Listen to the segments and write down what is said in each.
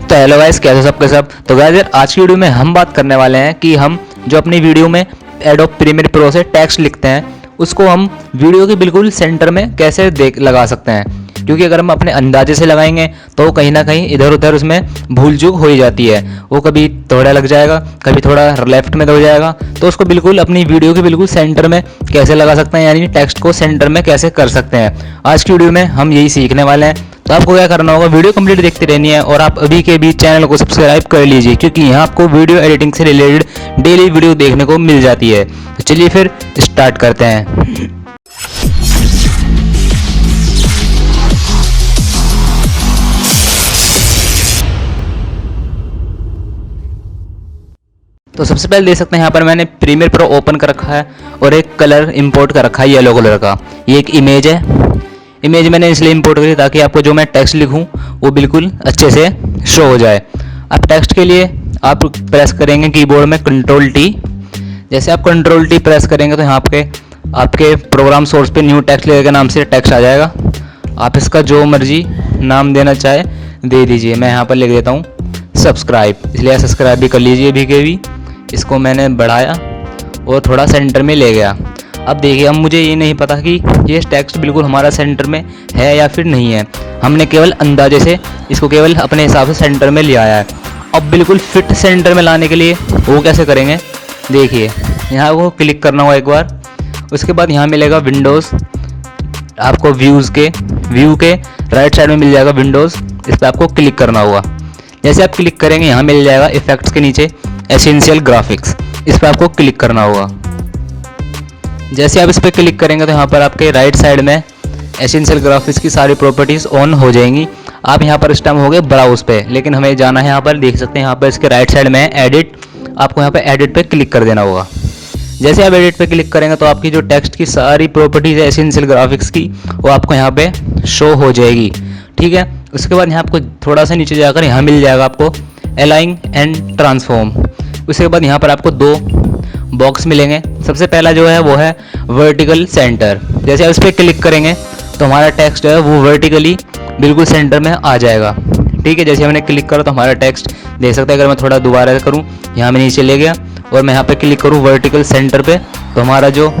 तो hello guys, कैसे सबके सब। तो गाइस आज की वीडियो में हम बात करने वाले हैं कि हम जो अपनी वीडियो में एडोब प्रीमियर प्रो से टेक्स्ट लिखते हैं उसको हम वीडियो के बिल्कुल सेंटर में कैसे लगा सकते हैं। क्योंकि अगर हम अपने अंदाजे से लगाएंगे तो कहीं ना कहीं इधर उधर उसमें भूल चूक हो ही जाती है। वो कभी थोड़ा लग जाएगा, कभी थोड़ा लेफ्ट में हो जाएगा। तो उसको बिल्कुल अपनी वीडियो के बिल्कुल सेंटर में कैसे लगा सकते हैं, यानी टेक्स्ट को सेंटर में कैसे कर सकते हैं। आज की वीडियो में हम यही सीखने वाले हैं। तो आपको क्या करना होगा, वीडियो कंप्लीट देखते रहनी है और आप अभी के बीच चैनल को सब्सक्राइब कर लीजिए, क्योंकि यहाँ आपको वीडियो एडिटिंग से रिलेटेड डेली वीडियो देखने को मिल जाती है। तो चलिए फिर स्टार्ट करते हैं। तो सबसे पहले देख सकते हैं यहाँ पर मैंने प्रीमियर प्रो ओपन कर रखा है और एक कलर इंपोर्ट कर रखा है येलो कलर का। ये एक इमेज है। इमेज मैंने इसलिए इंपोर्ट करी ताकि आपको जो मैं टेक्स्ट लिखूं वो बिल्कुल अच्छे से शो हो जाए। अब टेक्स्ट के लिए आप प्रेस करेंगे कीबोर्ड में कंट्रोल टी। जैसे आप कंट्रोल टी प्रेस करेंगे तो यहाँ आपके प्रोग्राम सोर्स पे न्यू टेक्स्ट लेयर के नाम से टेक्स्ट आ जाएगा। आप इसका जो मर्जी नाम देना चाहे दे दीजिए। मैं यहाँ पर लिख देता हूँ सब्सक्राइब, इसलिए सब्सक्राइब भी कर लीजिए भी के भी। इसको मैंने बढ़ाया और थोड़ा सेंटर में ले गया। अब देखिए, अब मुझे ये नहीं पता कि ये टेक्स्ट बिल्कुल हमारा सेंटर में है या फिर नहीं है। हमने केवल अंदाजे से इसको केवल अपने हिसाब से सेंटर में ले आया है। अब बिल्कुल फिट सेंटर में लाने के लिए वो कैसे करेंगे, देखिए यहाँ को क्लिक करना होगा एक बार। उसके बाद यहाँ मिलेगा विंडोज़, आपको व्यू के राइट साइड में मिल जाएगा विंडोज़। इस पर आपको क्लिक करना होगा। जैसे आप क्लिक करेंगे यहाँ मिल जाएगा इफेक्ट्स के नीचे एसेंशियल ग्राफिक्स। इस पर आपको क्लिक करना होगा। जैसे आप इस पर क्लिक करेंगे तो यहाँ पर आपके राइट साइड में एसेंशियल ग्राफिक्स की सारी प्रॉपर्टीज़ ऑन हो जाएंगी। आप यहाँ पर इस टाइम हो गए ब्राउज पे, लेकिन हमें जाना है यहाँ पर, देख सकते हैं यहाँ पर इसके राइट साइड में एडिट। आपको यहाँ पर एडिट पे क्लिक कर देना होगा। जैसे आप एडिट पे क्लिक करेंगे तो आपकी जो टेक्स्ट की सारी प्रॉपर्टीज़ है एसेंशियल ग्राफिक्स की, वो आपको यहाँ पे शो हो जाएगी। ठीक है। उसके बाद यहाँ आपको थोड़ा सा नीचे जाकर यहाँ मिल जाएगा आपको अलाइन एंड ट्रांसफॉर्म। उसके बाद यहाँ पर आपको दो बॉक्स मिलेंगे। सबसे पहला जो है वो है वर्टिकल सेंटर। जैसे आप इस पर क्लिक करेंगे तो हमारा टेक्स्ट है वो वर्टिकली बिल्कुल सेंटर में आ जाएगा। ठीक है। जैसे हमने क्लिक करा तो हमारा टेक्स्ट देख सकते हैं। अगर मैं थोड़ा दोबारा करूँ, यहाँ मैं नीचे ले गया और मैं यहाँ पे क्लिक करूँ वर्टिकल सेंटर पे, तो हमारा जो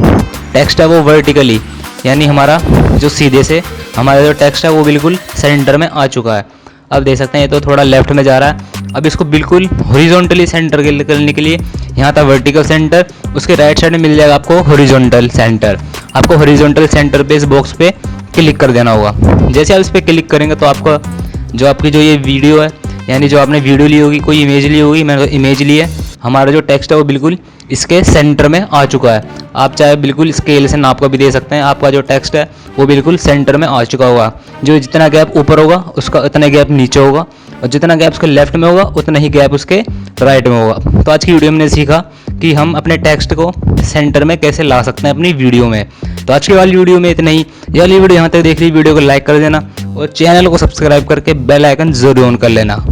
टेक्स्ट है वो वर्टिकली, यानी हमारा जो सीधे से हमारा जो टेक्स्ट है वो बिल्कुल सेंटर में आ चुका है। अब देख सकते हैं ये तो थोड़ा लेफ्ट में जा रहा है। अब इसको बिल्कुल हॉरिजॉन्टली सेंटर करने के लिए यहाँ था वर्टिकल सेंटर, उसके राइट साइड में मिल जाएगा आपको हॉरिजॉन्टल सेंटर। आपको हॉरिजॉन्टल सेंटर पे इस बॉक्स पे क्लिक कर देना होगा। जैसे आप इस पर क्लिक करेंगे तो आपकी जो ये वीडियो है, यानी जो आपने वीडियो ली होगी, कोई इमेज ली होगी, मैंने इमेज ली है, हमारा जो टेक्स्ट है वो बिल्कुल इसके सेंटर में आ चुका है। आप चाहे बिल्कुल स्केल से नाप कर भी दे सकते हैं। आपका जो टेक्स्ट है वो बिल्कुल सेंटर में आ चुका होगा। जो जितना गैप ऊपर होगा उसका उतना गैप नीचे होगा, और जितना गैप उसके लेफ्ट में होगा उतना ही गैप उसके राइट में होगा। तो आज की वीडियो में हमने सीखा कि हम अपने टेक्स्ट को सेंटर में कैसे ला सकते हैं अपनी वीडियो में। तो आज की वाली वीडियो में इतना ही। ये वाली वीडियो यहाँ तक देख ली, वीडियो को लाइक कर देना और चैनल को सब्सक्राइब करके बेल आइकन जरूर ऑन कर लेना।